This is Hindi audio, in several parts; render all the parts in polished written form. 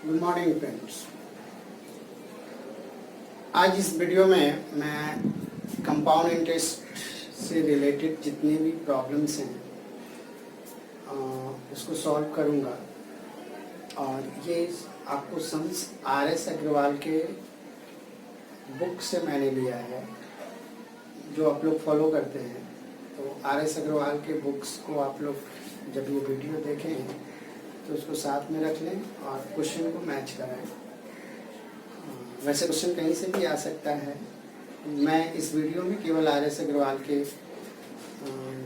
Good morning friends. आज इस वीडियो में मैं कंपाउंड इंटरेस्ट से रिलेटेड जितने भी प्रॉब्लम्स हैं उसको सॉल्व करूंगा। और ये आपको सम्स आर.एस. अग्रवाल के बुक से मैंने लिया है, जो आप लोग फॉलो करते हैं। तो आर.एस. अग्रवाल के बुक्स को आप लोग जब ये वीडियो देखें तो उसको साथ में रख लें और क्वेश्चन को मैच कराएं। वैसे क्वेश्चन कहीं से भी आ सकता है। मैं इस वीडियो में केवल आर.एस. अग्रवाल के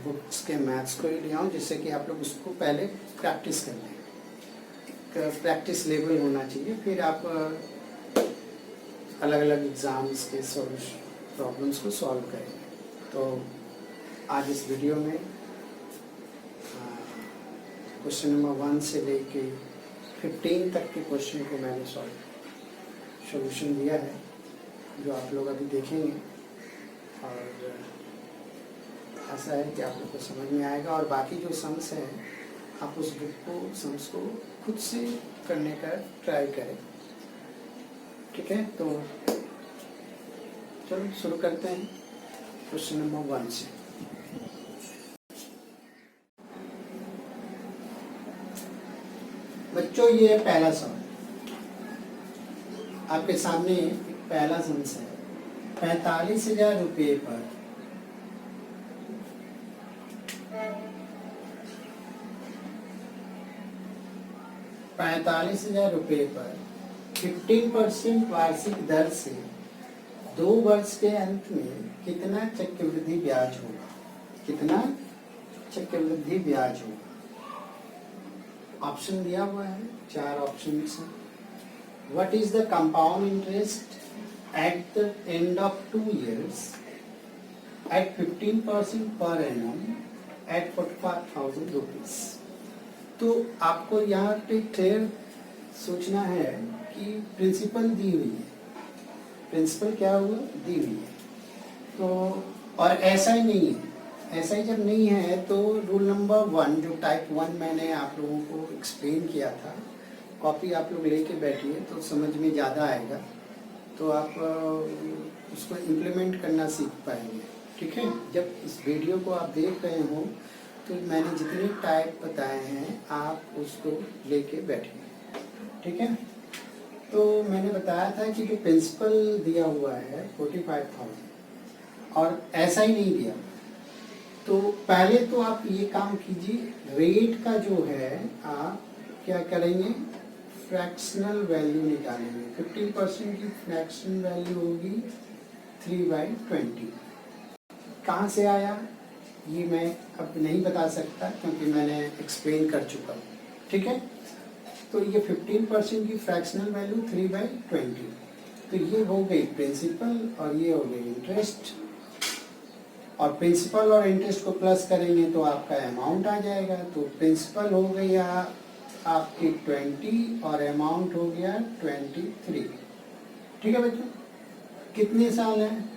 बुक्स के मैथ्स को ही लिया हूँ, जिससे कि आप लोग उसको पहले प्रैक्टिस कर लें। एक प्रैक्टिस लेवल होना चाहिए, फिर आप अलग अलग एग्ज़ाम्स के प्रॉब्लम्स को सॉल्व करेंगे। तो आज इस वीडियो में क्वेश्चन नंबर 1 से लेके 15 तक के क्वेश्चन को मैंने सॉल्यूशन दिया है, जो आप लोग अभी देखेंगे। और ऐसा है कि आप लोग को समझ में आएगा। और बाकी जो सम्स हैं, आप उस बुक को सम्स को खुद से करने का ट्राई करें। ठीक है, तो चलो शुरू करते हैं क्वेश्चन नंबर 1 से। बच्चों, ये पहला सम आपके सामने एक पहला सम्स है। 45,000 रुपये पर 45,000 रुपये पर 15% वार्षिक दर से 2 वर्ष के अंत में कितना चक्रवृद्धि ब्याज होगा? कितना चक्रवृद्धि ब्याज होगा? ऑप्शन दिया हुआ है, 4 ऑप्शन हैं। What is the compound interest at the end of 2 years at 15% per annum at 45,000 rupees? तो आपको यहाँ पे क्लियर सोचना है कि प्रिंसिपल दी हुई है। प्रिंसिपल क्या हुआ? दी हुई है। तो और ऐसा ही नहीं है। ऐसा ही जब नहीं है तो रूल नंबर 1, जो टाइप 1 मैंने आप लोगों को एक्सप्लेन किया था, कॉपी आप लोग लेके बैठिए तो समझ में ज़्यादा आएगा। तो आप उसको इम्प्लीमेंट करना सीख पाएंगे। ठीक है, जब इस वीडियो को आप देख रहे हो तो मैंने जितने टाइप बताए हैं आप उसको लेके बैठिए। ठीक है, तो मैंने बताया था कि जो प्रिंसिपल दिया हुआ है 45,000, और ऐसा ही नहीं दिया। तो पहले तो आप ये काम कीजिए, रेट का जो है आप क्या करेंगे? फ्रैक्शनल वैल्यू निकालेंगे। 15% की फ्रैक्शनल वैल्यू होगी 3/20। कहाँ से आया ये मैं अब नहीं बता सकता, क्योंकि मैंने एक्सप्लेन कर चुका हूँ। ठीक है, तो ये 15% की फ्रैक्शनल वैल्यू 3/20। तो ये हो गई प्रिंसिपल और ये हो गई इंटरेस्ट। और प्रिंसिपल और इंटरेस्ट को प्लस करेंगे तो आपका अमाउंट आ जाएगा। तो प्रिंसिपल हो गया आपकी 20 और अमाउंट हो गया 23। ठीक है बच्चों, कितने साल हैं?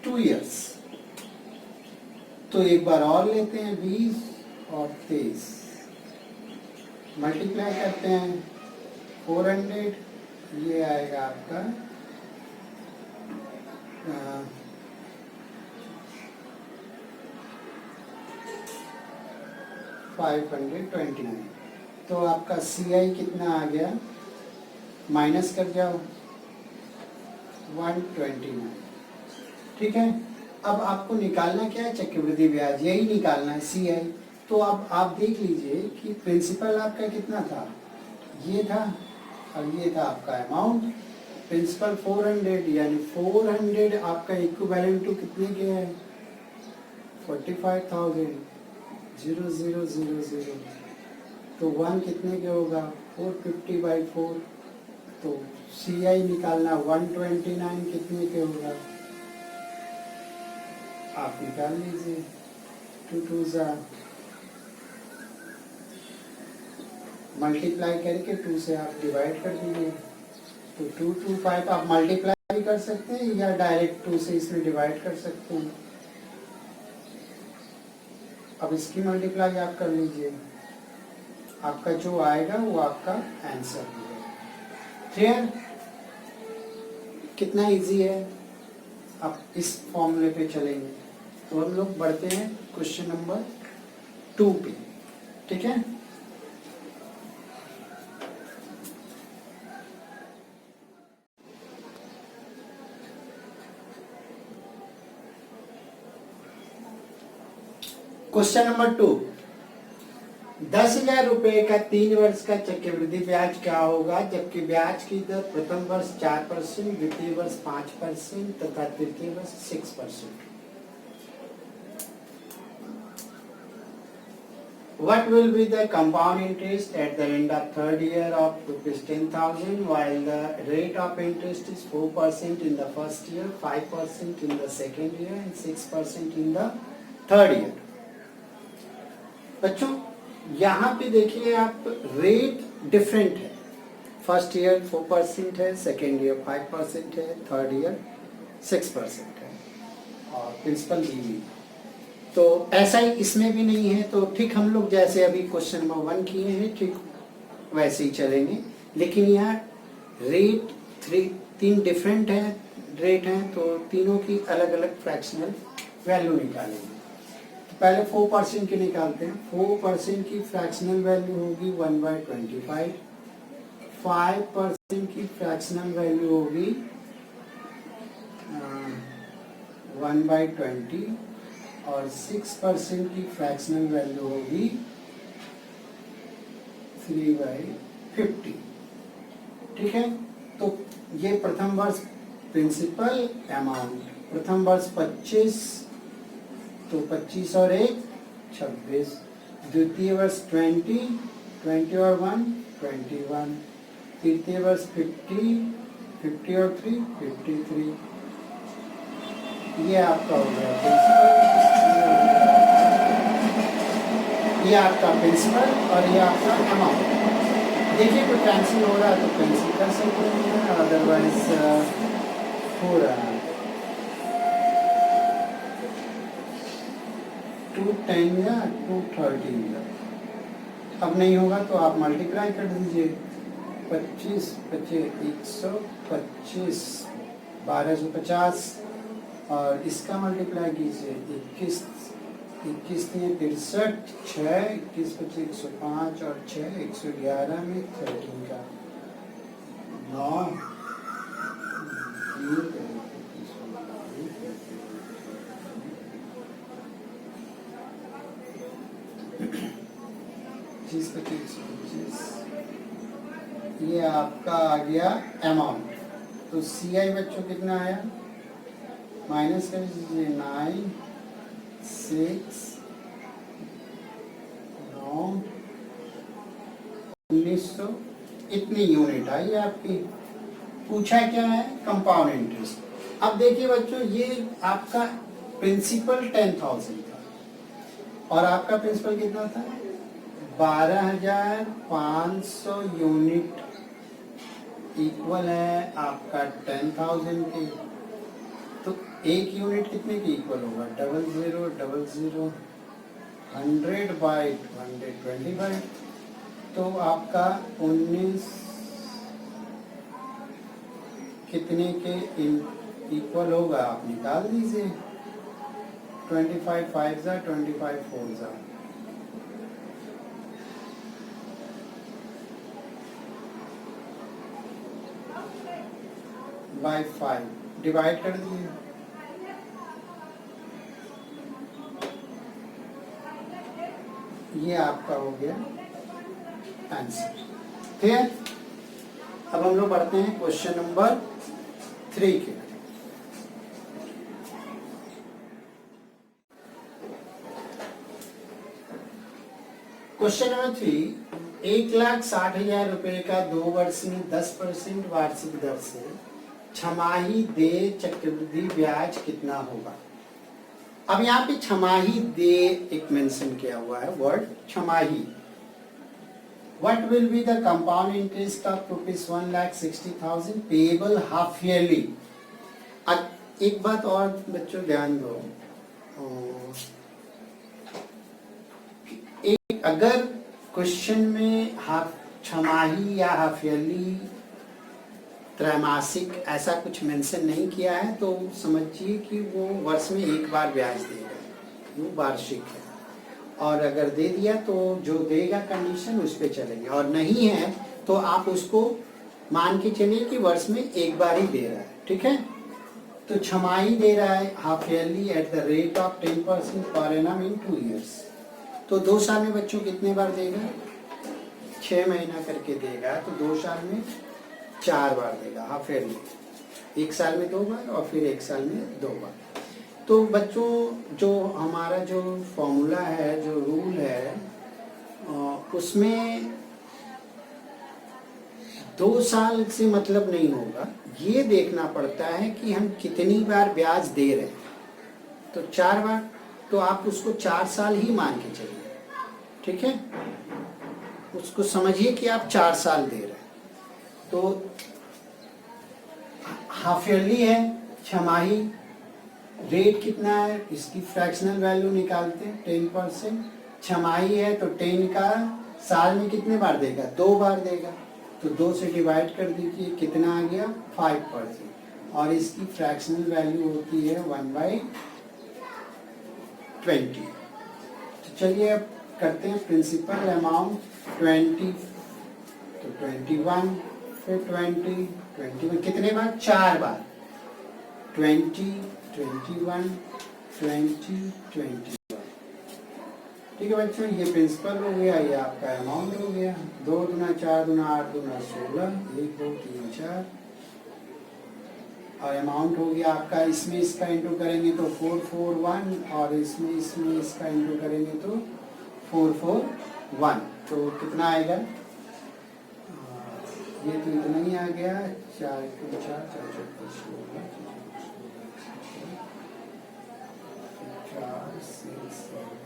2 years। तो एक बार और लेते हैं, 20 और 23 मल्टीप्लाई करते हैं 400। ये आएगा आपका 529। तो आपका CI कितना आ गया? माइनस कर जाओ 129। ठीक है, अब आपको निकालना क्या है? चक्रवृद्धि ब्याज, यही निकालना है, CI। तो अब आप देख लीजिए कि प्रिंसिपल आपका कितना था? ये था, और ये था आपका अमाउंट। प्रिंसिपल 400, यानी 400 आपका इक्विवेलेंट टू कितने के है? 45,000। 0000। तो 1 कितने के होगा? 450/4। तो CI निकालना 129 कितने के होगा? आप निकाल लीजिए। 2 2 मल्टीप्लाई करके 2 से आप डिवाइड कर दीजिए। तो 225 आप मल्टीप्लाई भी कर सकते हैं या डायरेक्ट 2 से इसमें डिवाइड कर सकते हैं। अब इसकी मल्टीप्लाई आप कर लीजिए। आपका जो आएगा वो आपका आंसर होगा। क्लियर? कितना इजी है। आप इस फॉर्मूले पे चलेंगे तो हम लोग बढ़ते हैं क्वेश्चन नंबर 2 पे। ठीक है, क्वेश्चन नंबर 2, 10,000 रुपए का 3 वर्ष का चक्रवृद्धि ब्याज क्या होगा जबकि ब्याज की दर प्रथम वर्ष 4%, द्वितीय वर्ष 5% तथा तृतीय वर्ष 6%। What will be the compound interest at the end of third year of ₹10,000 while the rate of interest is 4% in the first year, 5% in the second year and 6% in the third year। बच्चों यहाँ पे देखिए आप रेट डिफरेंट है। फर्स्ट ईयर 4% है, सेकेंड ईयर 5% है, थर्ड ईयर 6% है और प्रिंसिपल डी। तो ऐसा ही इसमें भी नहीं है। तो ठीक हम लोग जैसे अभी क्वेश्चन नंबर 1 किए हैं ठीक वैसे ही चलेंगे, लेकिन यहाँ रेट 3 डिफरेंट है रेट हैं तो तीनों की अलग अलग फ्रैक्शनल वैल्यू निकालेंगे। पहले 4% की निकालते हैं। 4% की फ्रैक्शनल वैल्यू होगी 1/25, 5% की फ्रैक्शनल वैल्यू होगी 1/20 और 6% की फ्रैक्शनल वैल्यू होगी 3/50। ठीक है, तो ये प्रथम वर्ष प्रिंसिपल अमाउंट, प्रथम वर्ष 25 तो 25 और 1 26, द्वितीय वर्ष 20 और 1 21, तृतीय वर्ष 50 और 3 53। ये आपका हो गया प्रिंसिपल, ये आपका प्रिंसिपल और ये आपका अमाउंट। देखिए कोई कैंसिल हो रहा है तो कैंसिल कर सकते हैं, अदरवाइज हो रहा है। 210 या 213 या अब नहीं होगा तो आप मल्टीप्लाई कर दीजिए। 25 25 125 1250 और इसका मल्टीप्लाई कीजिए 21 21 63 6 21 25 105 और 6 111 में 13 का 9 ये आपका आ गया अमाउंट। तो CI बच्चों कितना आया, माइनस कर दीजिए 9 6 9 1900 इतनी यूनिट आई आपकी। पूछा क्या है, कंपाउंड इंटरेस्ट। अब देखिए बच्चों ये आपका प्रिंसिपल 10,000 था और आपका प्रिंसिपल कितना था 12,500 यूनिट इक्वल है आपका 10,000 के। तो एक यूनिट कितने की इक्वल होगा 0000 100/125। तो आपका 19 कितने के इक्वल होगा आप निकाल दीजिए। 25 5 25 4 बाय 5 डिवाइड कर दीजिए। ये आपका हो गया आंसर। ठीक है, अब हम लोग बढ़ते हैं क्वेश्चन नंबर 3 के। क्वेश्चन नंबर 3, 1,60,000 रुपए का 2 वर्ष में 10% वार्षिक दर से छमाही देय चक्रवृद्धि ब्याज कितना होगा। अब यहाँ पे छमाही देय एक मेंशन किया हुआ है वर्ड छमाही। What will be the compound interest of ₹1,60,000 payable half yearly? एक बात और बच्चों ध्यान दो, एक अगर क्वेश्चन में हाफ छमाही या हाफ ईयरली त्रैमासिक ऐसा कुछ मेंशन नहीं किया है, तो समझिए कि वो वर्ष में एक बार ब्याज देगा, वो वार्षिक है। और अगर दे दिया तो जो देगा कंडीशन उस पर चलेंगे, और नहीं है तो आप उसको मान के चलिए कि वर्ष में एक बार ही दे रहा है। ठीक है, तो छमाही दे रहा है half yearly eight the rate of 10% per annum in 2 years। तो 2 साल में बच्चों कितने बार देगा? 6 महीना करके देगा, तो 2 साल में 4 बार देगा हाफ ईयरली। 1 साल में 2 बार और फिर 1 साल में 2 बार। तो बच्चों जो हमारा जो फॉर्मूला है, जो रूल है, उसमें 2 साल से मतलब नहीं होगा, ये देखना पड़ता है कि हम कितनी बार ब्याज दे रहे हैं। तो 4 बार, तो आप उसको 4 साल ही मान के चलिए। ठीक है, उसको समझिए कि आप 4 साल दे रहे हैं। तो हाफ ईयरली है, छमाही, रेट कितना है इसकी फ्रैक्शनल वैल्यू निकालते हैं 10%। छमाही है तो 10 का साल में कितने बार देगा? 2 बार देगा, तो 2 से डिवाइड कर दीजिए, कितना आ गया? 5%। और इसकी फ्रैक्शनल वैल्यू होती है 1/20। तो चलिए अब करते हैं प्रिंसिपल अमाउंट 20, तो 21, फिर 20, 21 कितने बार? 4 बार, 20, 21, 20, 21। ठीक है बच्चों, ये प्रिंसिपल हो गया, ये आपका अमाउंट हो गया। 2 दूना 4 दूना 8 दूना 16, 1 2 3 4, और अमाउंट हो गया आपका। इसमें इसका इंटू करेंगे तो 441, और इसमें इसका इंटू करेंगे तो 441। तो कितना आएगा? ये तो इतना ही आ गया, 4 4 4 4 16, 4 6 7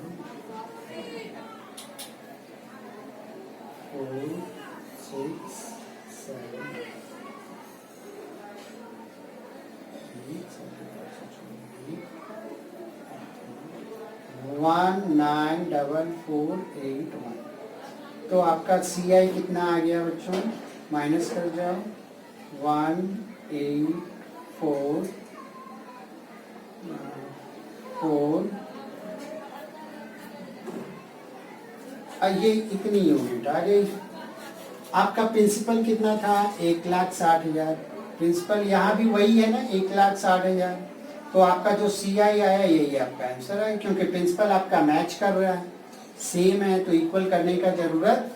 4 6 7 194481। तो आपका CI कितना आ गया बच्चों? माइनस कर जाओ, 1844 ये इतनी यूनिट आ गई। आपका प्रिंसिपल कितना था? 1,60,000। प्रिंसिपल यहाँ भी वही है ना, 1,60,000। तो आपका जो CI आया यही आपका आंसर है, क्योंकि प्रिंसिपल आपका मैच कर रहा है, सेम है, तो इक्वल करने का जरूरत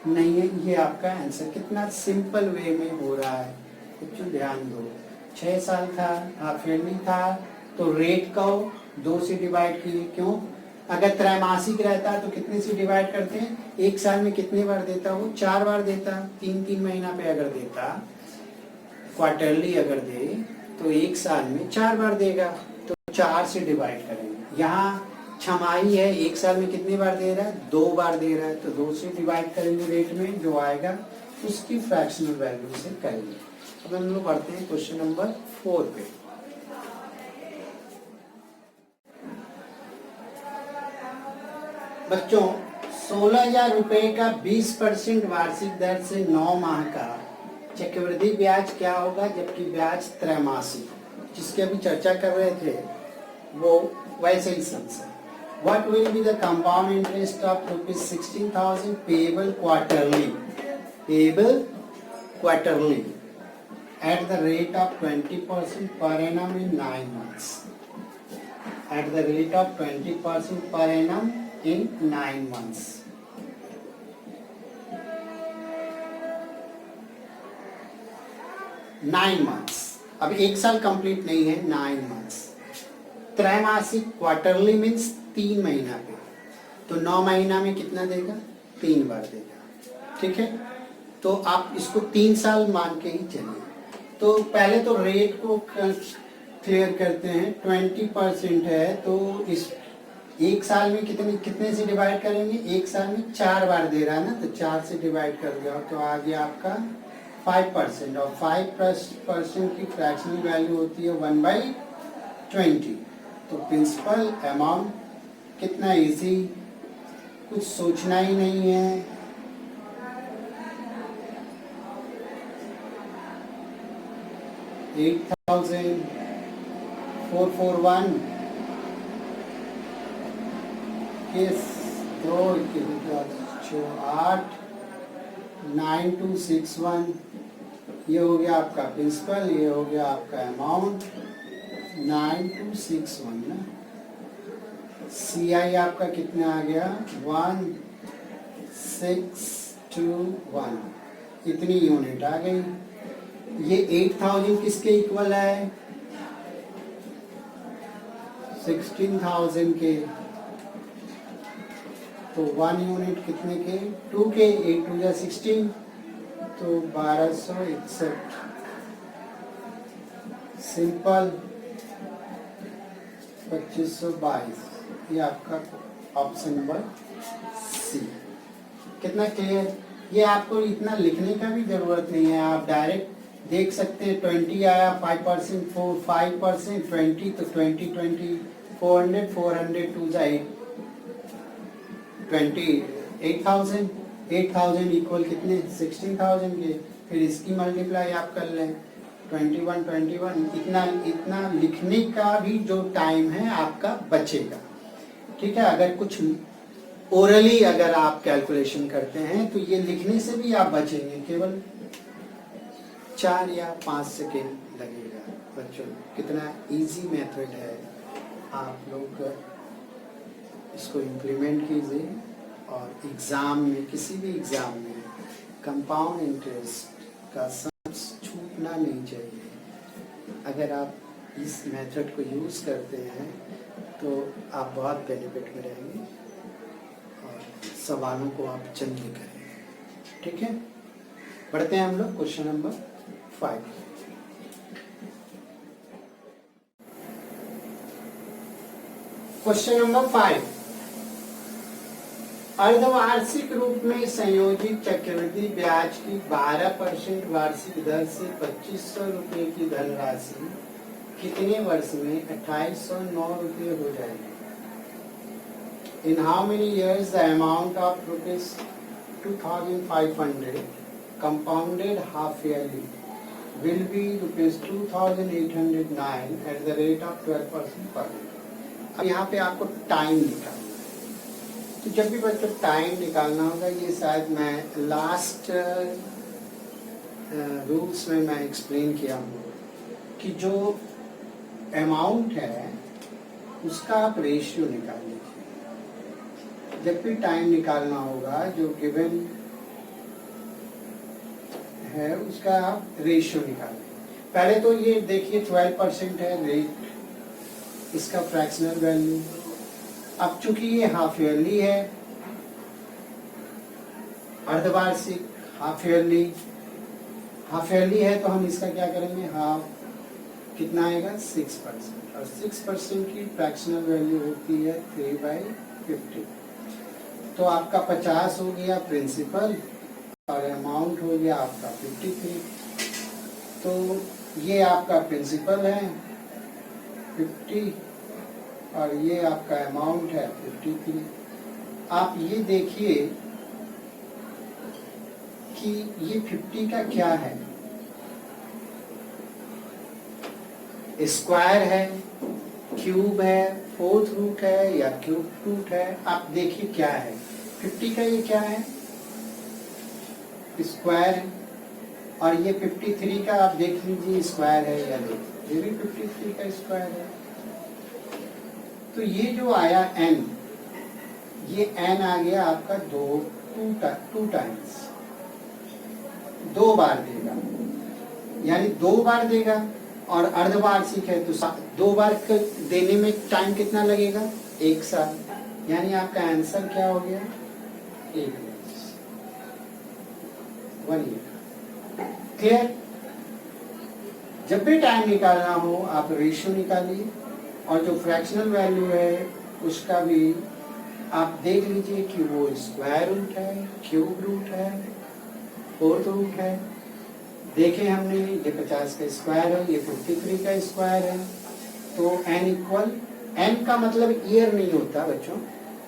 नहीं है। ये आपका आंसर कितना सिंपल वे में हो रहा है, कुछ ध्यान दो। 6 साल था, हाफ ईयरली था, तो रेट को 2 से डिवाइड किए। क्यों? अगर त्रैमासिक रहता तो कितने से डिवाइड करते हैं? 1 साल में कितने बार देता? वो 4 बार देता। 3-3 महीना पे अगर देता, क्वार्टरली अगर दे, तो 1 साल में 4 बार देगा, तो 4 से डिवाइड करेंगे। यहाँ छमाही है, 1 साल में कितने बार दे रहा है? 2 बार दे रहा है, तो 2 से डिवाइड करेंगे रेट में, जो आएगा उसकी फ्रैक्शनल वैल्यू से करेंगे। अब हम लोग बढ़ते हैं क्वेश्चन नंबर 4 पे। बच्चों, 16,000 रुपए का 20% वार्षिक दर से 9 माह का चक्रवृद्धि ब्याज क्या होगा, जबकि ब्याज त्रैमासिक, जिसकी अभी चर्चा कर रहे थे वो वैसे ही समझे। What will be the compound interest of ₹16,000 payable quarterly at the rate of 20% per annum in 9 months? At the rate of 20% per annum in 9 months. Nine months, अब 1 साल कंप्लीट नहीं है, 9 मंथ्स। त्रैमासिक, क्वार्टरली मीन्स 3 महीना पे, तो 9 महीना में कितना देगा? 3 बार देगा। ठीक है, तो आप इसको 3 साल मान के ही चलिए। तो पहले तो रेट को क्लियर करते हैं। 20% है, तो इस 1 साल में कितने से डिवाइड करेंगे? 1 साल में 4 बार दे रहा है ना, तो 4 से डिवाइड कर दिया, तो आ गया आपका 5%, और 5% की फ्रैक्शनल वैल्यू होती है 1/20। तो प्रिंसिपल अमाउंट कितना इजी, कुछ सोचना ही नहीं है, 8,441 किस 2 8,9261 ये हो गया आपका प्रिंसिपल, ये हो गया आपका अमाउंट 9261 ना। CI आपका कितना आ गया 1621 इतनी यूनिट आ गई। ये 8,000 किसके इक्वल है 16,000 के, तो 1 यूनिट कितने के 2 के 8 2 जा 16 तो 1261 सिंपल 2522 ये आपका ऑप्शन नंबर सी। कितना क्लियर। ये आपको इतना लिखने का भी जरूरत नहीं है, आप डायरेक्ट देख सकते हैं 20 आया 5% 5% 20 तो 20 20 400 400 2 जा 8,000 8,000 इक्वल कितने 16,000 के, फिर इसकी मल्टीप्लाई आप कर लें 21 21 इतना लिखने का भी जो टाइम है आपका बचेगा। ठीक है, अगर कुछ ओरली अगर आप कैलकुलेशन करते हैं तो ये लिखने से भी आप बचेंगे, केवल 4 या 5 सेकेंड लगेगा। बच्चों कितना इजी मेथड है, आप लोग इसको इम्प्लीमेंट कीजिए और एग्ज़ाम में किसी भी एग्ज़ाम में कंपाउंड इंटरेस्ट का सम्स छूटना नहीं चाहिए। अगर आप इस मेथड को यूज़ करते हैं तो आप बहुत बेनिफिट में रहेंगे और सवालों को आप जल्दी करेंगे। ठीक है, बढ़ते हैं हम लोग क्वेश्चन नंबर 5। क्वेश्चन नंबर 5, अर्धवार्षिक रूप में संयोजित चक्रवृद्धि ब्याज की 12% वार्षिक दर से 2500 रुपये की धनराशि कितने वर्ष में 2809 रुपये हो जाएगी। In how many years the amount of rupees 2,500 compounded half yearly will be rupees 2,809 at the rate of 12% per annum। अब यहाँ पे आपको टाइम निकालना है, तो जब भी बच्चों टाइम निकालना होगा, ये शायद मैं लास्ट रूल्स में मैं एक्सप्लेन किया हूँ कि जो अमाउंट है उसका आप रेशियो निकाल लीजिए। जब भी टाइम निकालना होगा जो गिवन है उसका आप रेशियो निकालें। पहले तो ये देखिए 12% है रेट, इसका फ्रैक्शनल वैल्यू। अब चूंकि ये हाफ ईयरली है, अर्धवार्षिक हाफ ईयरली है तो हम इसका क्या करेंगे हाफ कितना आएगा 6% और 6% की फ्रैक्शनल वैल्यू होती है 3/50। तो आपका 50 हो गया प्रिंसिपल और अमाउंट हो गया आपका 53। तो ये आपका प्रिंसिपल है 50 और ये आपका अमाउंट है 53। आप ये देखिए कि ये 50 का क्या है, स्क्वायर है, क्यूब है, फोर्थ रूट है या क्यूब रूट है। आप देखिए क्या है 50 का, ये क्या है स्क्वायर है, और ये 53 का आप देख लीजिए स्क्वायर है या नहीं, ये भी 53 का स्क्वायर है। तो ये जो आया n, ये n आ गया आपका 2 टाइम्स, 2 बार देगा, यानी 2 बार देगा। और अर्धवार्षिक है तो 2 बार देने में टाइम कितना लगेगा 1 साल, यानी आपका आंसर क्या हो गया 1 ईयर। क्लियर। जब भी टाइम निकालना हो आप रेशियो निकालिए और जो फ्रैक्शनल वैल्यू है उसका भी आप देख लीजिए कि वो स्क्वायर रूट है, क्यूब रूट है, फोर्थ रूट है। देखे हमने ये 50 का स्क्वायर है, ये 53 का स्क्वायर है। तो n इक्वल, n का मतलब ईयर नहीं होता बच्चों,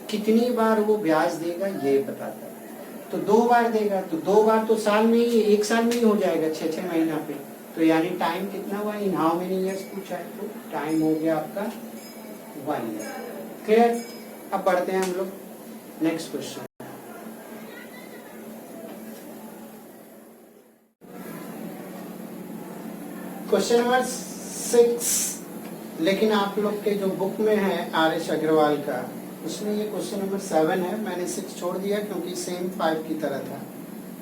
कितनी बार वो ब्याज देगा ये बताता है। तो 2 बार देगा तो 2 बार तो साल में ही, 1 साल में ही हो जाएगा 6-6 महीना पे। तो यानी टाइम कितना हुआ, इन हाउ मेनी ईयर्स पूछा है, तो टाइम हो गया आपका 1 ईयर। क्लियर। अब बढ़ते हैं हम लोग नेक्स्ट क्वेश्चन। क्वेश्चन नंबर 6, लेकिन आप लोग के जो बुक में है आर.एस. अग्रवाल का, उसमें ये क्वेश्चन नंबर 7 है। मैंने 6 छोड़ दिया क्योंकि सेम 5 की तरह था,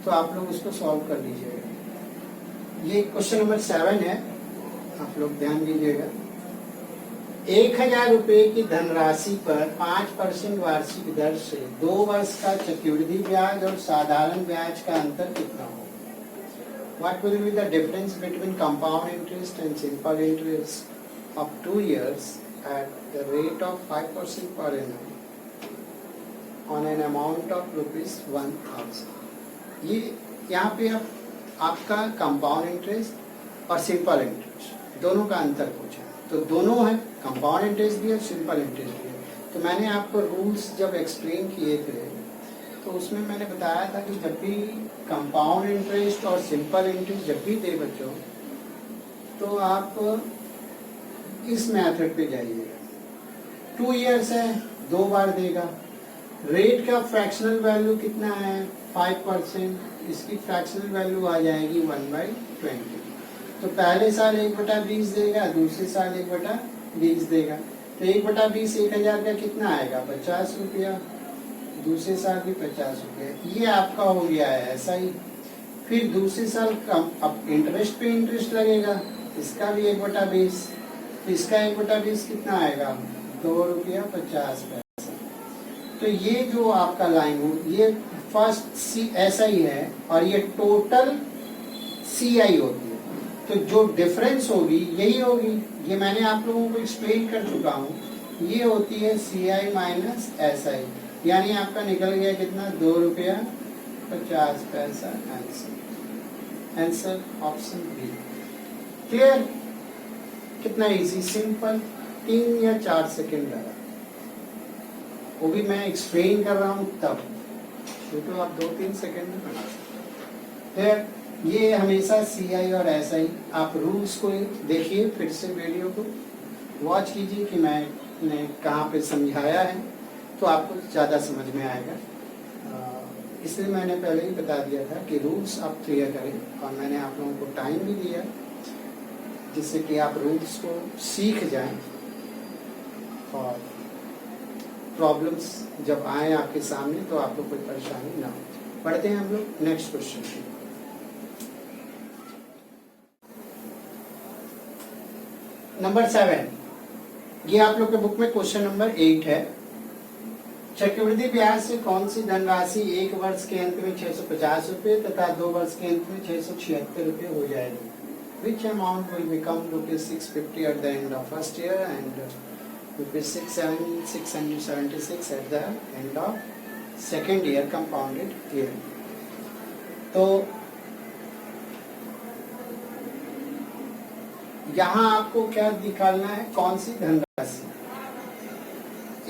तो आप लोग उसको सॉल्व कर लीजिएगा। ये क्वेश्चन नंबर 7 है, आप लोग ध्यान दीजिएगा। 1000 रुपए की धनराशि पर 5% वार्षिक दर से 2 वर्ष का चक्रवृद्धि ब्याज और साधारण ब्याज का अंतर कितना होगा? What will be the difference between compound interest and simple interest of 2 years at the rate of 5% per annum on an amount of ₹1000? ये यहाँ पे आपका कंपाउंड इंटरेस्ट और सिंपल इंटरेस्ट दोनों का अंतर पूछा है। तो दोनों है, कंपाउंड इंटरेस्ट भी है, सिंपल इंटरेस्ट भी है। तो मैंने आपको रूल्स जब एक्सप्लेन किए थे तो उसमें मैंने बताया था कि जब भी कंपाउंड इंटरेस्ट और सिंपल इंटरेस्ट जब भी दे बच्चों, तो आप इस मेथड पे जाइएगा। 2 इयर्स है, 2 बार देगा। रेट का फ्रैक्शनल वैल्यू कितना है, 5%, इसकी फ्रैक्शनल वैल्यू आ जाएगी 1/20। तो पहले साल 1/20 देगा, दूसरे साल 1/20 देगा। तो 1/20 1000 का कितना आएगा, 50 रुपया। दूसरे साल भी 50 रुपये। ये आपका हो गया है ऐसा ही। फिर दूसरे साल कम, अब इंटरेस्ट पे इंटरेस्ट लगेगा, इसका भी 1/20। तो इसका 1/20 कितना आएगा, ₹2.50। तो ये जो आपका लाइन हो, ये फर्स्ट सी ऐसा ही है, और ये टोटल CI होती है। तो जो डिफरेंस होगी यही होगी, ये मैंने आप लोगों को एक्सप्लेन कर चुका हूँ। ये होती है CI माइनस SI, यानी आपका निकल गया कितना, ₹2.50। Answer option B. क्लियर। कितना इजी, सिंपल, 3 या 4 सेकेंड लगा, वो भी मैं एक्सप्लेन कर रहा हूँ तब, तो आप 2-3 सेकेंड में बना सकते। फिर ये हमेशा CI और SI, आप रूल्स को देखिए, फिर से वीडियो को वॉच कीजिए कि मैंने कहाँ पे समझाया है, तो आपको ज़्यादा समझ में आएगा। इसलिए मैंने पहले ही बता दिया था कि रूल्स आप क्लियर करें, और मैंने आप लोगों को टाइम भी दिया जिससे कि आप रूल्स को सीख जाएं, और प्रॉब्लम्स जब आए आपके सामने तो आपको कोई परेशानी ना हो। पढ़ते हैं हम लोग नेक्स्ट क्वेश्चन की। नंबर 7, ये आप लोग के बुक में क्वेश्चन नंबर 8 है। चक्रवृद्धि ब्याज से कौन सी धनराशि 1 वर्ष के अंत में 650 रुपये तथा 2 वर्ष के अंत में 676 रुपये हो जाएगी? Which amount will become ₹650 at the end of first year and ₹676 at the end of second year compounded year? तो यहाँ आपको क्या निकालना है, कौन सी धनराशि।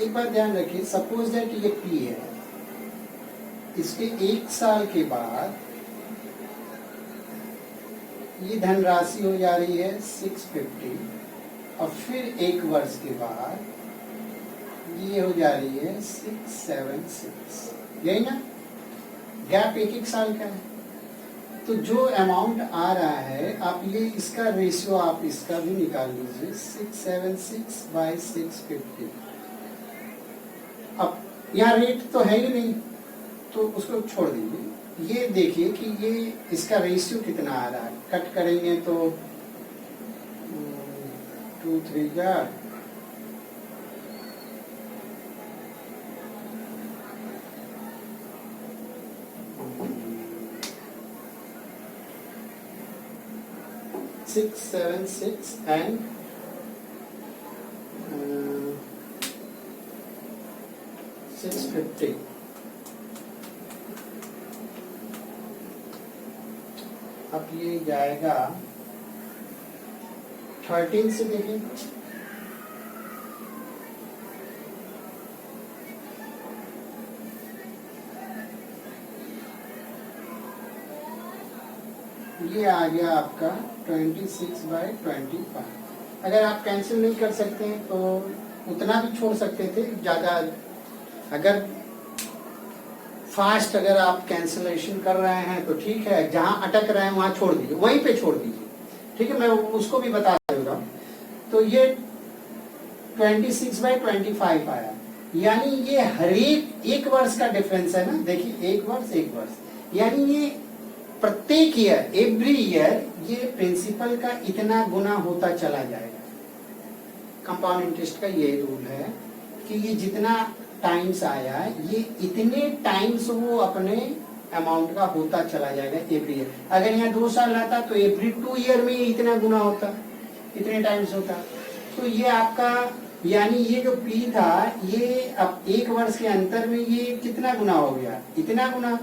एक बार ध्यान रखिए, सपोज दैट ये P है, इसके 1 साल के बाद ये धनराशि हो जा रही है 650, और फिर 1 वर्ष के बाद ये हो जा रही है 676, यही ना, गैप 1 साल का है। तो जो अमाउंट आ रहा है, आप ये इसका रेशियो आप इसका भी निकाल लीजिए, 676/650। अब यहाँ रेट तो है ही नहीं, तो उसको छोड़ दीजिए। ये देखिए कि ये इसका रेशियो कितना आ रहा है, कट करेंगे तो 2 3 जा 676 and 650। अब ये जाएगा 13 से, देखिए ये आ गया आपका 26/25। अगर आप कैंसिल नहीं कर सकते हैं तो उतना भी छोड़ सकते थे, ज़्यादा अगर फास्ट अगर आप कैंसिलेशन कर रहे हैं तो ठीक है, जहां अटक रहे हैं वहां छोड़ दीजिए, वहीं पे छोड़ दीजिए, ठीक है, मैं उसको भी बता दूंगा। तो ये 26/25 आया, यानी ये हर एक वर्ष का डिफरेंस है ना, देखिए एक वर्ष, यानी ये प्रत्येक ईयर, एवरी ईयर ये प्रिंसिपल का इतना गुना होता चला जाएगा। कंपाउंड इंटरेस्ट का ये रूल है कि ये जितना टाइम्स आया ये इतने टाइम्स वो अपने अमाउंट का होता चला जाएगा एवरी ईयर। अगर यहाँ 2 साल रहता तो एवरी 2 ईयर में इतना गुना होता, इतने टाइम्स होता। तो ये आपका, यानी ये जो P था ये अब एक वर्ष के अंतर में ये कितना गुना हो गया, इतना गुना।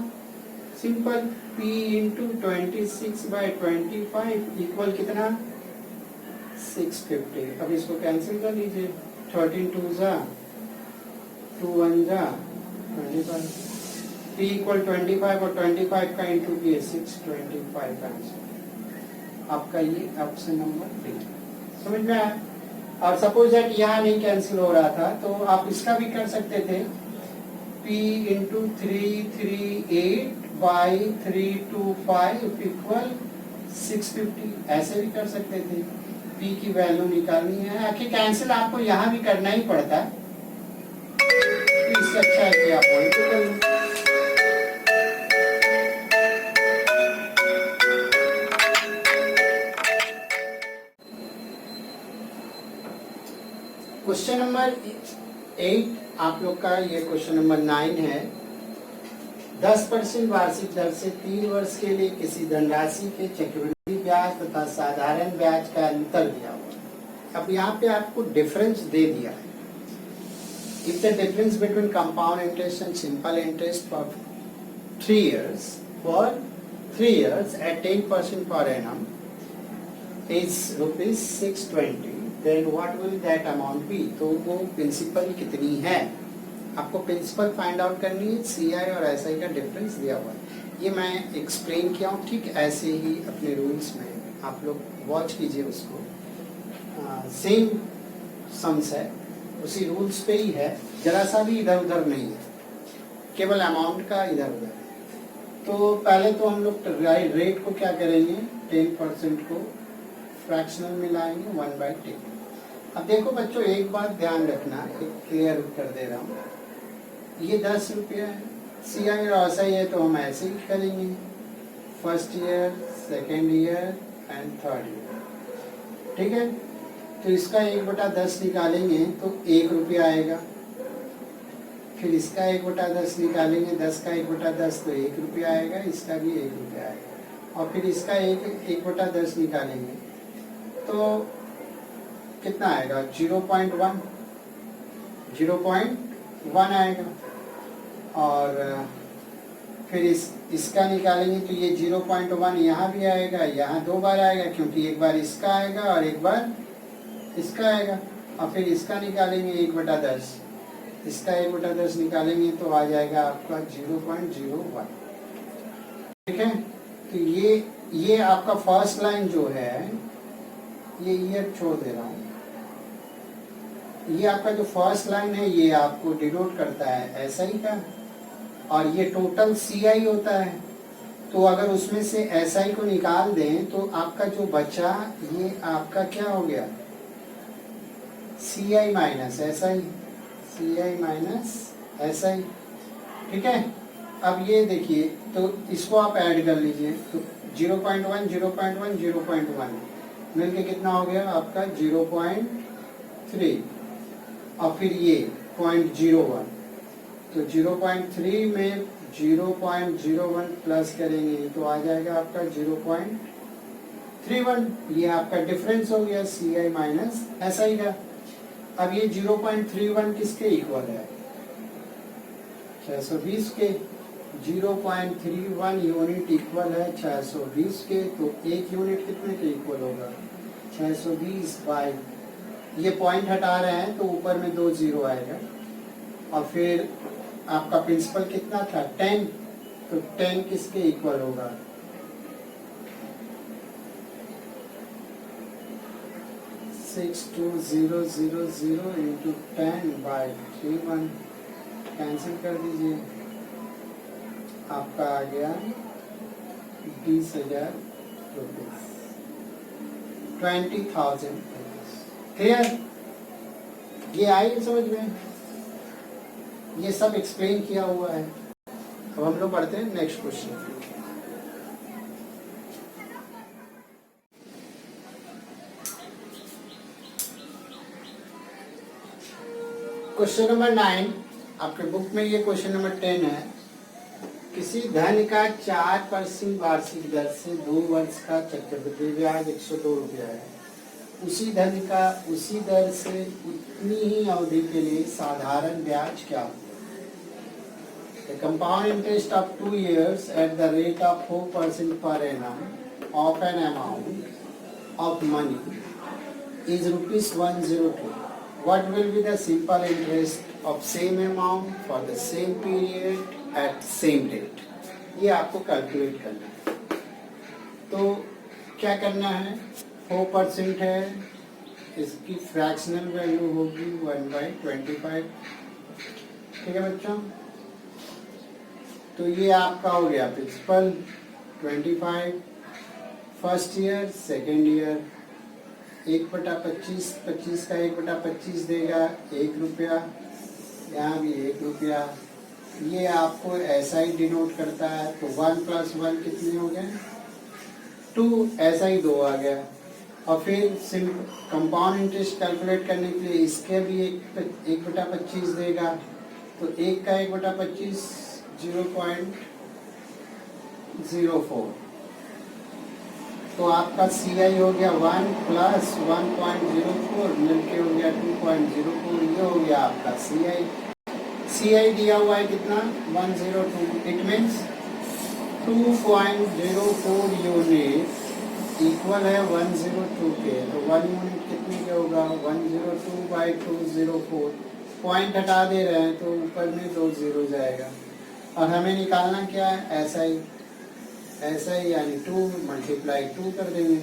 सिंपल, P इंटू 26/25 इक्वल कितना, 650। अब इसको कैंसिल कर लीजिए, 13 2 जा 2 1 जा 25, P इक्वल 25 और 25 का इंटू भी 625 आंसर आपका, ये ऑप्शन नंबर 3। समझ में आया। और सपोज दैट यहाँ नहीं कैंसिल हो रहा था तो आप इसका भी कर सकते थे, P इंटू 338/325 इक्वल 650, ऐसे भी कर सकते थे। P की वैल्यू निकालनी है, आखिर कैंसिल आपको यहाँ भी करना ही पड़ता है, तो इससे अच्छा है कि आप वहीं पे कर लो। क्वेश्चन नंबर 8 आप लोग का, ये क्वेश्चन नंबर 9 है। 10% वार्षिक दर से 3 वर्ष के लिए किसी धनराशि के चक्रवृद्धि ब्याज तथा साधारण ब्याज का अंतर दिया हुआ। अब यहाँ पे आपको डिफरेंस दे दिया है। If the difference between compound interest and simple interest for 3 years at 10% per annum is rupees 620, then what will that amount be? तो वो प्रिंसिपल कितनी है, आपको प्रिंसिपल फाइंड आउट करनी है। CI और SI का डिफरेंस दिया हुआ है, ये मैं एक्सप्लेन किया हूँ, ठीक ऐसे ही अपने रूल्स में आप लोग वॉच कीजिए उसको। सेम सम्स है, उसी रूल्स पे ही है, जरा सा भी इधर उधर नहीं है, केवल अमाउंट का इधर उधर है। तो पहले तो हम लोग रेट को क्या करेंगे, 10% को फ्रैक्शनल में लाएंगे 1/10। अब देखो बच्चों, एक बात ध्यान रखना, एक क्लियर कर दे रहा हूँ, ये 10 रुपया है, CI और SI है तो हम ऐसे ही करेंगे, first year, second year and third year, ठीक है। तो इसका 1/10 निकालेंगे तो 1 रुपया आएगा, फिर इसका 1/10 निकालेंगे, 10 का 1/10 तो 1 रुपया आएगा, इसका भी 1 रुपया आएगा, और फिर इसका 1/10 निकालेंगे तो कितना आएगा, 0.1 आएगा। और फिर इसका निकालेंगे तो ये 0.1 यहाँ भी आएगा, यहाँ 2 बार आएगा, क्योंकि एक बार इसका आएगा और एक बार इसका आएगा। और फिर इसका निकालेंगे 1/10, इसका 1/10 निकालेंगे तो आ जाएगा आपका 0.01, ठीक है। तो ये आपका फर्स्ट लाइन जो है, ये ईयर छोड़ दे रहा हूँ, ये आपका जो फर्स्ट लाइन है ये आपको डिनोट करता है SI का, और ये टोटल CI होता है। तो अगर उसमें से SI को निकाल दें तो आपका जो बचा ये आपका क्या हो गया, CI माइनस SI, ठीक है। अब ये देखिए, तो इसको आप ऐड कर लीजिए, तो 0.1 मिलके कितना हो गया आपका 0.3, और फिर ये 0.01, तो 0.3 में 0.01 प्लस करेंगे तो आ जाएगा आपका 0.31। ये आपका डिफरेंस हो गया CI माइनस SI का। अब ये 0.31 किसके इक्वल है, 620 के। 0.31 यूनिट इक्वल है 620 के, तो एक यूनिट कितने के इक्वल होगा, 620 बाई, ये पॉइंट हटा रहे हैं तो ऊपर में 2 0 आएगा, और फिर आपका प्रिंसिपल कितना था 10, तो 10 किसके इक्वल होगा, 62,000 इंटू 10/31 कैंसिल कर दीजिए, आपका आ गया 20,000 रुपये, 20,000। क्लियर? ये आई समझ में? ये सब एक्सप्लेन किया हुआ है। अब हम लोग पढ़ते हैं नेक्स्ट क्वेश्चन। क्वेश्चन नंबर 9 आपके बुक में, ये क्वेश्चन नंबर 10 है। किसी धन का 4% वार्षिक दर से 2 वर्ष का चक्रवृद्धि ब्याज 102 रुपया है। उसी धन का उसी दर से उतनी ही अवधि के लिए साधारण ब्याज क्या होगा? The compound interest of 2 years at the rate of 4% per annum of an amount of money is ₹102. What will be the simple interest of same amount for the same period at same date? ये आपको कैलकुलेट करना है। तो क्या करना है? 4% है, इसकी फ्रैक्शनल वैल्यू होगी 1/25। ठीक है बच्चों? तो ये आपका हो गया principal 25, first year, second year, 1/25, 25 का 1/25 देगा 1 रुपया, यहाँ भी 1 रुपया। ये आपको ऐसा ही डिनोट करता है। तो 1 + 1 कितने हो गए? 2, ऐसा ही 2 आ गया। और फिर कंपाउंड इंटरेस्ट कैलकुलेट करने के लिए इसके भी 1/25 देगा। तो 1 का 1/25 0.04। तो आपका CI हो गया 1 + 1.04 मिलके हो गया 2.04। ये हो गया आपका CI। CI दिया हुआ है कितना? 102। इट मीन्स 2.04 यूनिट इक्वल है 102 के। तो 1 यूनिट कितने के होगा? 102/204। पॉइंट हटा दे रहे हैं तो ऊपर में 2 0 जाएगा। और हमें निकालना क्या है? ऐसा ही यानी 2 × 2 कर देंगे।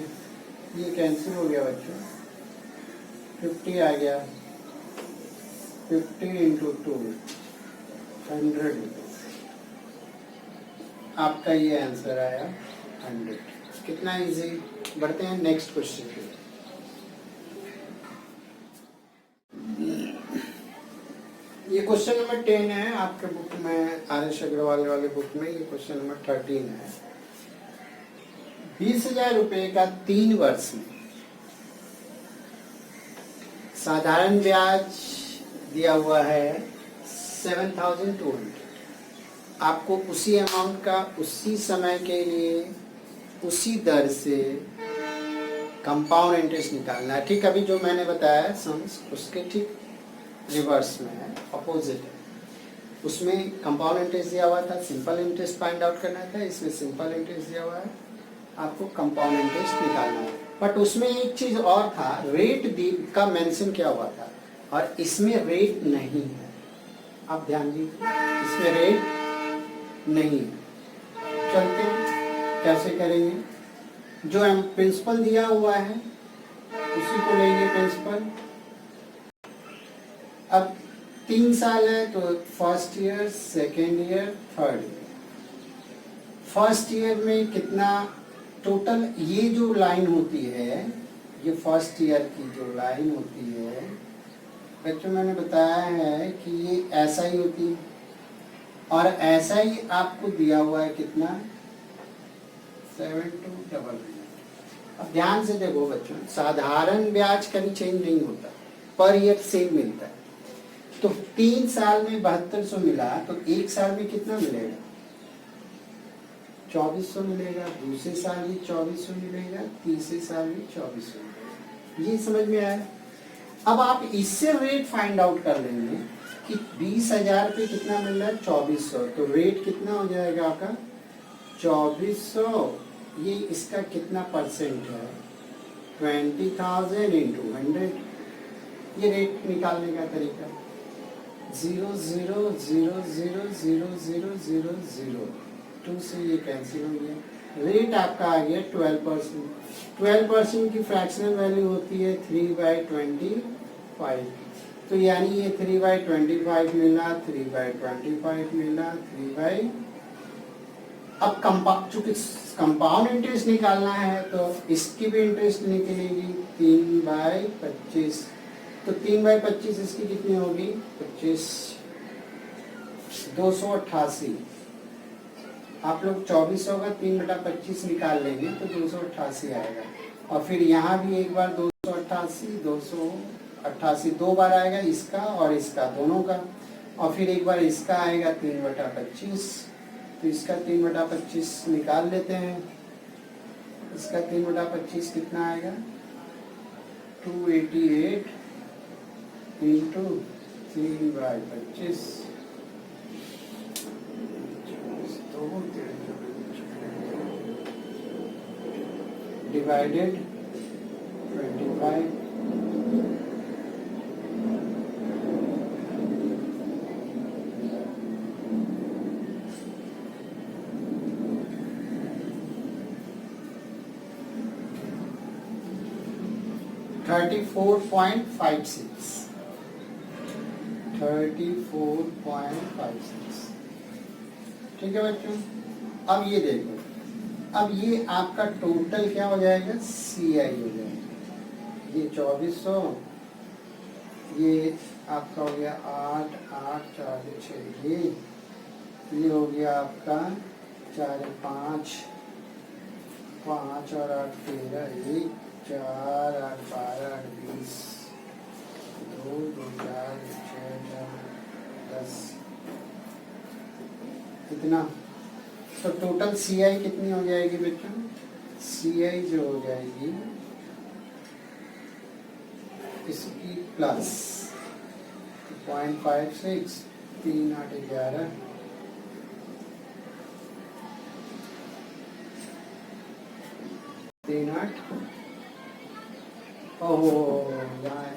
ये कैंसिल हो गया बच्चों, 50 आ गया। 50 × 2 100। आपका ये आंसर आया 100। कितना इजी। बढ़ते हैं नेक्स्ट क्वेश्चन पे। ये क्वेश्चन नंबर 10 है आपके बुक में, आर.एस. अग्रवाल वाले बुक में। ये क्वेश्चन नंबर 13 है। 20,000 रुपए का 3 वर्ष में साधारण ब्याज दिया हुआ है 7,200। आपको उसी अमाउंट का उसी समय के लिए उसी दर से कंपाउंड इंटरेस्ट निकालना है। ठीक अभी जो मैंने बताया सम्स, उसके ठीक रिवर्स में है, अपोजिट है। उसमें कंपाउंड इंटरेस्ट दिया हुआ था, सिंपल इंटरेस्ट फाइंड आउट करना था। इसमें सिंपल इंटरेस्ट दिया हुआ है, आपको कंपाउंड इंटरेस्ट निकालना है। बट उसमें एक चीज और था, रेट का मेंशन किया हुआ था और इसमें रेट नहीं है। आप ध्यान दीजिए, इसमें रेट नहीं है। चलते हैं कैसे करेंगे। जो प्रिंसिपल दिया हुआ है उसी को लेंगे प्रिंसिपल। अब 3 साल है तो first year, second year, third year. First year में कितना टोटल, ये जो लाइन होती है, ये फर्स्ट ईयर की जो लाइन होती है बच्चों, मैंने बताया है कि ये ऐसा ही होती है और ऐसा ही आपको दिया हुआ है कितना, 7299। अब ध्यान से देखो बच्चों, साधारण ब्याज कभी चेंज नहीं होता, पर ईयर सेम मिलता है। तो 3 साल में 7200 मिला तो 1 साल में कितना मिलेगा? 2400 मिलेगा। दूसरे साल भी 2400 मिलेगा, तीसरे साल भी 2400 मिलेगा। ये समझ में आया? अब आप इससे रेट फाइंड आउट कर लेंगे कि 20,000 पे कितना मिल रहा है, 2400। तो रेट कितना हो जाएगा आपका 2400। ये इसका कितना परसेंट है, 20,000 × 100। ये रेट निकालने का तरीका 0.0000000 2 से ये कैंसिल हो गया। रेट आपका आ गया 12%। 12% की फ्रैक्शनल वैल्यू होती है 3/25। तो यानी ये 3/25 मिला, 3/25 मिला, 3 अब चूंकि कंपाउंड इंटरेस्ट निकालना है तो इसकी भी इंटरेस्ट निकलेगी 3/25। तो 3/25 इसकी कितनी होगी 25, 288। आप लोग 2400 का 3/25 निकाल लेंगे तो 288 आएगा। और फिर यहाँ भी एक बार 288 दो बार आएगा, इसका और इसका दोनों का। और फिर एक बार इसका आएगा 3/25। तो इसका 3/25 निकाल लेते हैं। इसका 3/25 कितना आएगा 288 इंटू 3/25 डिवाइडेड 25। $34.56। ठीक है बच्चों। अब ये देखो, अब ये आपका टोटल क्या हो जाएगा CI हो जाएगा। ये 2400, ये आपका हो गया 8 8 4 6, ये हो गया आपका 4 5 5 और 8 13, 1 4 8 12 8 20, 2 2 4 6 10, कितना। तो टोटल CI कितनी हो जाएगी बच्चों, CI जो हो जाएगी इसकी प्लस 0.56, 3 8 11, 3 8, ओहो यहाँ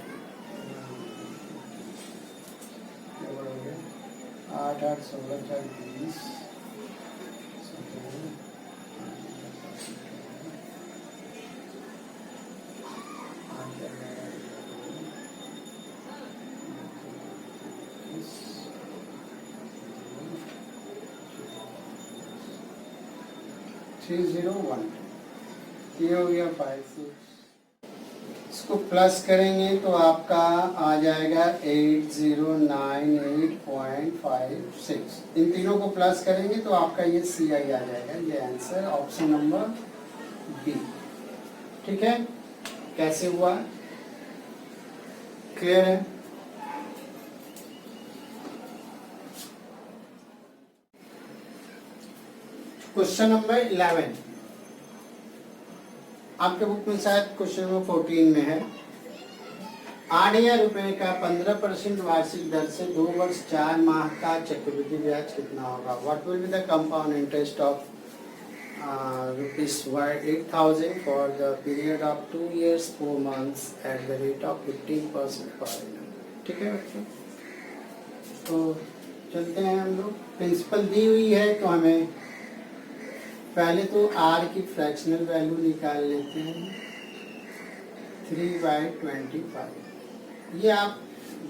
8 8 16 4 20, 301, ये हो गया 56। इसको प्लस करेंगे तो आपका आ जाएगा 8098.56। इन तीनों को प्लस करेंगे तो आपका ये CI आ जाएगा। ये आंसर ऑप्शन नंबर बी। ठीक है, कैसे हुआ, क्लियर है। क्वेश्चन नंबर 11 आपके बुक में शायद क्वेश्चन नंबर 14 में है। 8,000 रुपए का 15% वार्षिक दर से 2 वर्ष 4 माह का चक्रवृद्धि ब्याज कितना होगा। What will be the compound interest of ₹8,000 for the period of 2 years 4 months eight the rate of 15% पर annum। ठीक है बच्चों, तो चलते हैं हम लोग। प्रिंसिपल दी हुई है तो हमें पहले तो R की फ्रैक्शनल वैल्यू निकाल लेते हैं 3/25। ये आप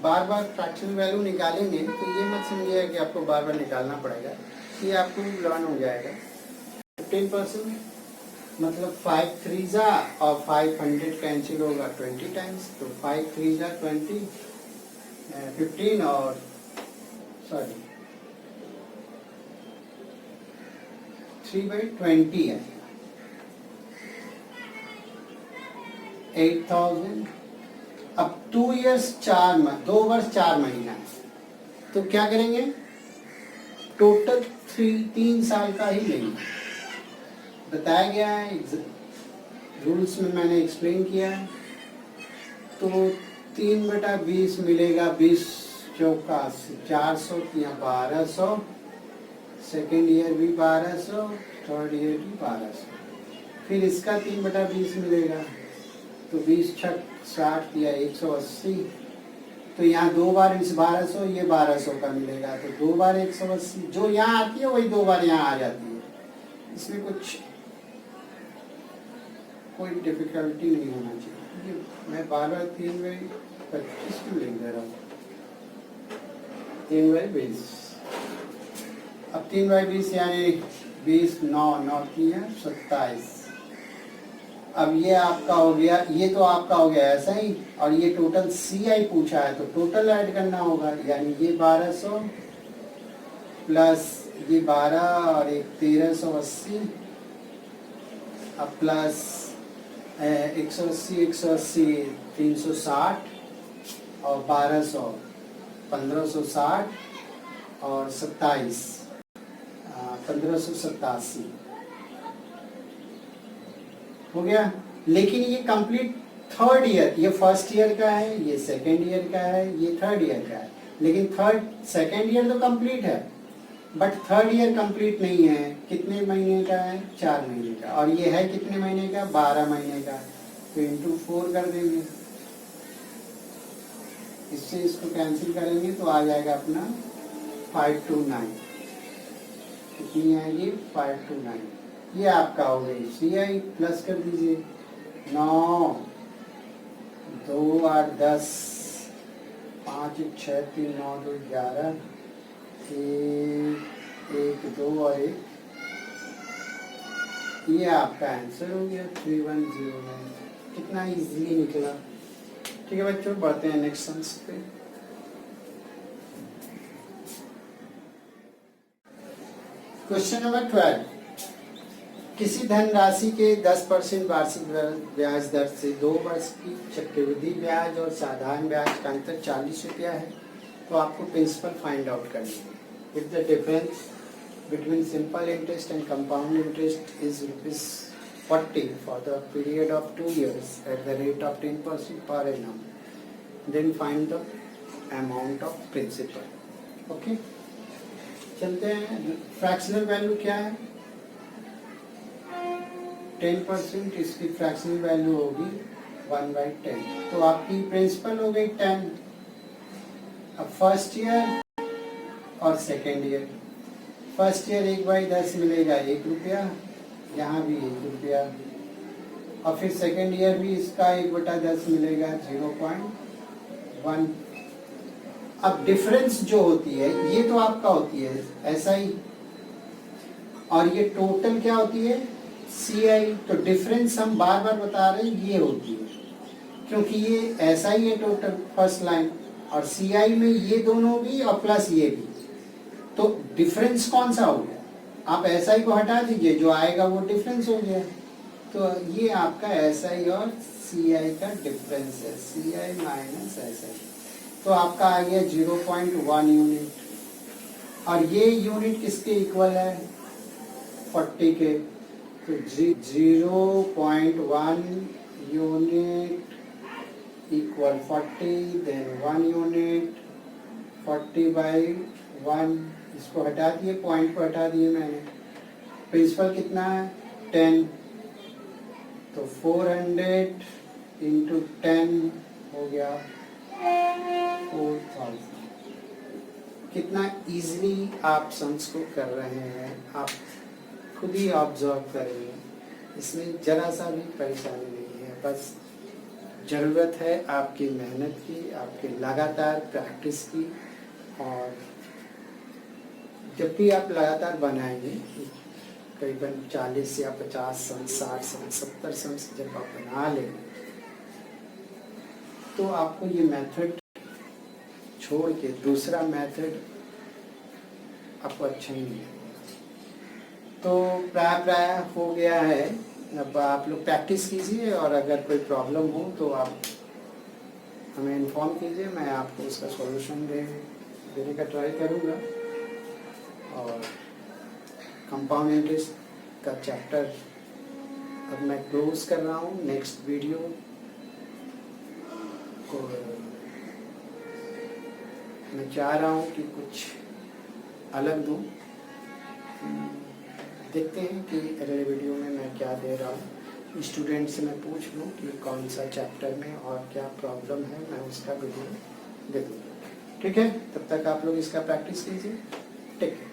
बार बार फ्रैक्शनल वैल्यू निकालेंगे तो ये मत समझिएगा कि आपको बार बार निकालना पड़ेगा, ये आपको लर्न हो जाएगा। 15% मतलब 5 3 और 500 कैंसिल होगा 20 टाइम्स, तो 5 3 20, 15 और 3/20 है 8,000। अब 2 years 2 वर्ष 4 महीना, तो क्या करेंगे टोटल 3 साल का ही लेंगे। बताया गया है रूल्स में, मैंने एक्सप्लेन किया है। तो 3/20 मिलेगा, 20 चौका 400 या 1200, सेकेंड ईयर भी 1200, थर्ड ईयर भी 1200। फिर इसका 3/20 मिलेगा, तो 20 छक 60 या 180। तो यहाँ 2 बार इस 1200, ये 1200 का मिलेगा, तो 2 बार 180। जो यहाँ आती है वही 2 बार यहाँ आ जाती है, इसमें कुछ कोई डिफिकल्टी नहीं होना चाहिए। मैं बार बार 3/25 क्यों लिख दे रहा हूँ? 3/20। अब 3/20 यानी 20, 9 की है 27। अब ये आपका हो गया, ये तो आपका हो गया ऐसा ही, और ये टोटल CI पूछा है तो टोटल ऐड करना होगा, यानी ये 1200 प्लस ये 12 और एक 1380, अब प्लस 180 180 360 और 1200 1560 और 27 1587 हो गया। लेकिन ये कंप्लीट थर्ड ईयर, ये फर्स्ट ईयर का है, ये सेकेंड ईयर का है, ये थर्ड ईयर का है, लेकिन सेकेंड ईयर तो कंप्लीट है बट थर्ड ईयर कंप्लीट नहीं है। कितने महीने का है? 4 महीने का। और ये है कितने महीने का? 12 महीने का। तो इंटू 4 कर देंगे, इससे इसको कैंसिल करेंगे तो आ जाएगा अपना 529। कितनी आएगी? 529। ये आपका हो गई CI। प्लस कर दीजिए 9 2 8 10 5 1 6 3 9 2 11 1 2 और 1। ये आपका आंसर हो गया 3109। कितना इजीली निकला। ठीक है बच्चों, बढ़ते हैं नेक्स्ट सम्स पे। Question number 12। किसी धनराशि के 10% वार्षिक ब्याज दर से 2 वर्ष की चक्रवृद्धि ब्याज और साधारण ब्याज का अंतर 40 रुपया है, तो आपको प्रिंसिपल फाइंड आउट करनी है। If the difference between simple interest and compound interest is ₹40 for the period of 2 years at the rate of 10% per annum, then find the amount of principal. Okay, चलते हैं। फ्रैक्शनल वैल्यू क्या है? 10%, इसकी फ्रैक्शनल वैल्यू होगी 1/10। तो आपकी प्रिंसिपल हो गई 10। अब फर्स्ट ईयर और सेकेंड ईयर। फर्स्ट ईयर 1/10 मिलेगा 1 रुपया, यहाँ भी 1 रुपया, और फिर सेकेंड ईयर भी इसका 1/10 मिलेगा 0.1। अब डिफरेंस जो होती है ये तो आपका होती है ऐसा ही, और ये टोटल क्या होती है? CI। तो डिफरेंस हम बार बार बता रहे हैं ये होती है, क्योंकि ये ऐसा ही है टोटल फर्स्ट लाइन, और CI में ये दोनों भी और प्लस ये भी। तो डिफरेंस कौन सा हो गया? आप SI को हटा दीजिए, जो आएगा वो डिफरेंस हो गया। तो ये आपका SI और CI का डिफरेंस है, CI माइनस SI। तो आपका आ गया 0.1 यूनिट, और ये यूनिट किसके इक्वल है? 40 के। तो 0.1 यूनिट इक्वल 40, देन 1 यूनिट 40/1। इसको हटा दिए, पॉइंट को हटा दिए मैंने। प्रिंसिपल कितना है? 10। तो 400 इंटू 10 हो गया 4000। कितना इजीली आप सम्स को कर रहे हैं, आप खुद ही ऑब्जर्व करेंगे। इसमें जरा सा भी परेशानी नहीं है, बस ज़रूरत है आपकी मेहनत की, आपके लगातार प्रैक्टिस की। और जब भी आप लगातार बनाएंगे, करीबन 40 या 50 सम्स, 60 सम्स, 70 सम्स जब आप बना लेंगे, तो आपको ये मेथड छोड़ के दूसरा मेथड आपको अच्छा ही नहीं लगेगा। तो प्राय हो गया है। अब आप लोग प्रैक्टिस कीजिए, और अगर कोई प्रॉब्लम हो तो आप हमें इन्फॉर्म कीजिए, मैं आपको उसका सॉल्यूशन देने का ट्राई करूँगा। और कंपाउंड इंटरेस्ट का चैप्टर अब मैं क्लोज कर रहा हूँ। नेक्स्ट वीडियो को मैं चाह रहा हूँ कि कुछ अलग दूँ। देखते हैं कि अगले वीडियो में मैं क्या दे रहा हूँ। स्टूडेंट से मैं पूछ लूँ कि कौन सा चैप्टर में और क्या प्रॉब्लम है, मैं उसका वीडियो दे दूँगा। ठीक है, तब तक आप लोग इसका प्रैक्टिस कीजिए। Take care.